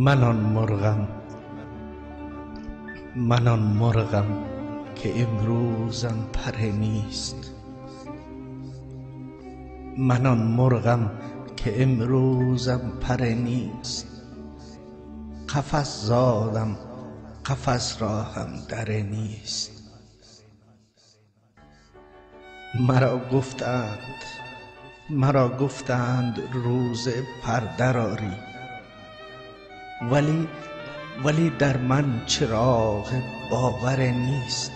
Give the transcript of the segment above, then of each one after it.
من آن مرغم که امروزم پر نیست. من آن مرغم که امروزم پر نیست. قفس زادم قفس را هم در نیست. مرا گفتند روز پر درآری، ولی در من چراغ باور نیست.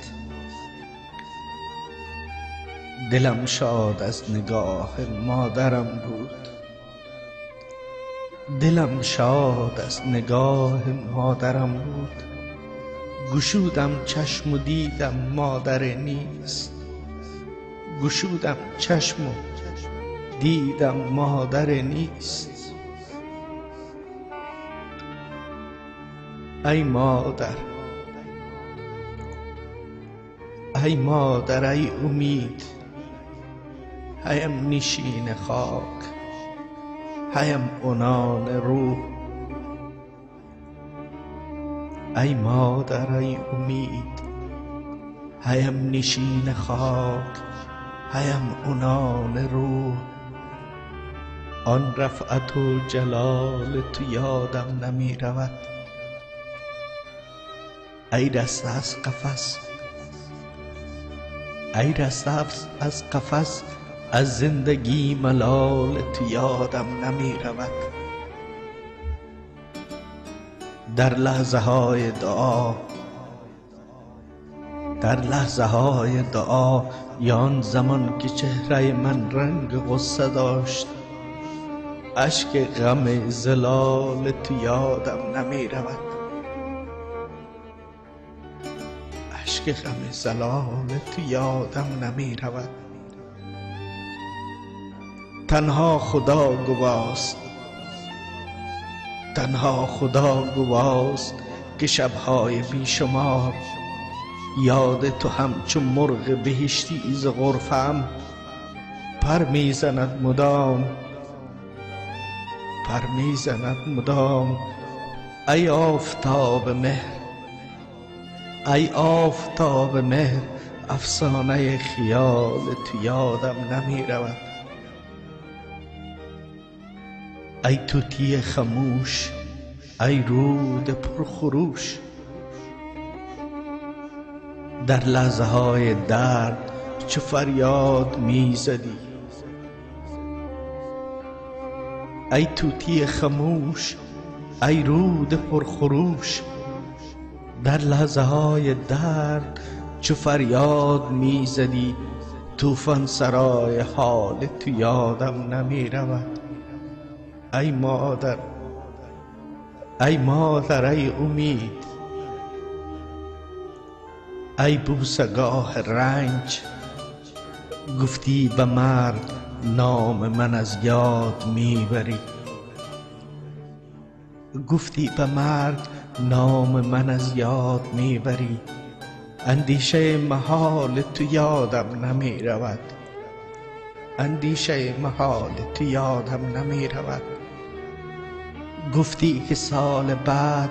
دلم شاد از نگاه مادرم بود، دلم شاد از نگاه مادرم بود. گشودم چشم و دیدم مادر نیست. گشودم چشم و دیدم مادر نیست. ای مادر، ای مادر، ای امید، هیم نشین خاک، هیم عنان روح. ای مادر، ای امید، هیم نشین خاک، هیم عنان روح. آن رفعت و جلال تو یادم نمی رود. ای رسته از قفس، ای رسته از قفس، از زندگی ملال تو یادم نمی رود. در لحظه های دعا، در لحظه های دعا، یا آن زمان که چهره من رنگ غصه داشت، اشک غم زلال تو یادم نمی رود. اشک غم زلال تو یادم نمی رود. تنها خدا گواست، تنها خدا گواست که شبهای بیشمار یاد تو همچون مرغ بهشتی ز غرفه‌ام پر میزند مدام، پر میزند مدام. ای آفتاب مهر، ای آفتاب مهر، افسانه خیال تو یادم نمی رود. ای طوطی خموش، ای رود پرخروش، در لحظه های درد چو فریاد می زدی. ای طوطی خموش، ای رود پرخروش، در لحظه های درد چو فریاد می زدی. طوفان سرای حال تو یادم نمی رود. ای مادر، ای مادر، ای امید، ای بوسگاه رنج، گفتی به مرد نام من از یاد میبری. گفتی به مرد نام من از یاد میبری. اندیشه محال تو یادم نمی رود. اندیشه محال تو یادم نمی رود. گفتی که سال بعد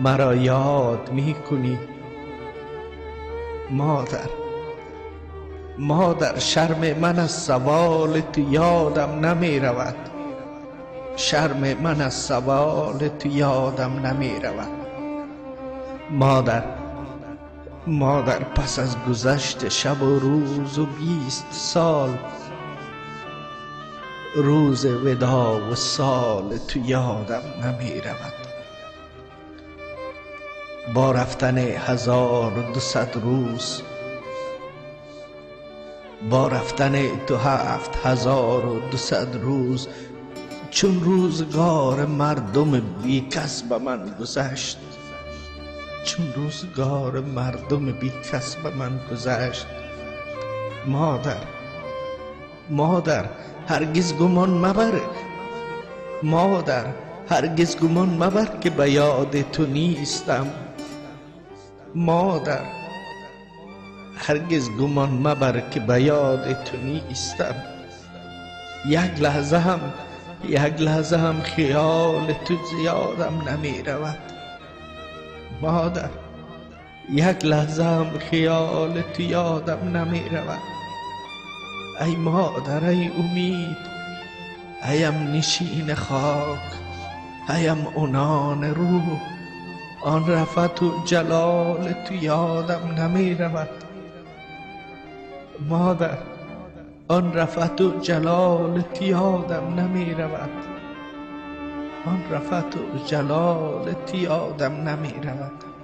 مرا یاد می کنی. مادر، مادر، شرم من از سوال تو یادم نمی رود. شرم من از سوال تو یادم نمی رود. مادر، مادر، پس از گذشت شب و روز و 20 سال، روز ودا و سال تو یادم نمی رود. با رفتن 1200 روز، با رفتن تو 7200 روز، چون روزگار مردم بی کس به من گذشت، چون روزگار مردم بی کس به من گذشت. مادر، مادر، هرگز گمان مبر. مادر، هرگز گمان مبر که به یاد تو نیستم. مادر، هرگز گمان مبر که به یاد تو نیستم. یک لحظه هم یک لحظه هم خیال تو زیادم نمی رود. مادر یک لحظه هم خیال تو یادم نمی رود. ای مادر ای امید، ایم نشین خاک، ایم عنان روح، آن رفت و جلال تو یادم نمی رود. مادر آن رفت و جلال تو یادم نمی رود. آن رفت و جلال تو یادم نمی رود.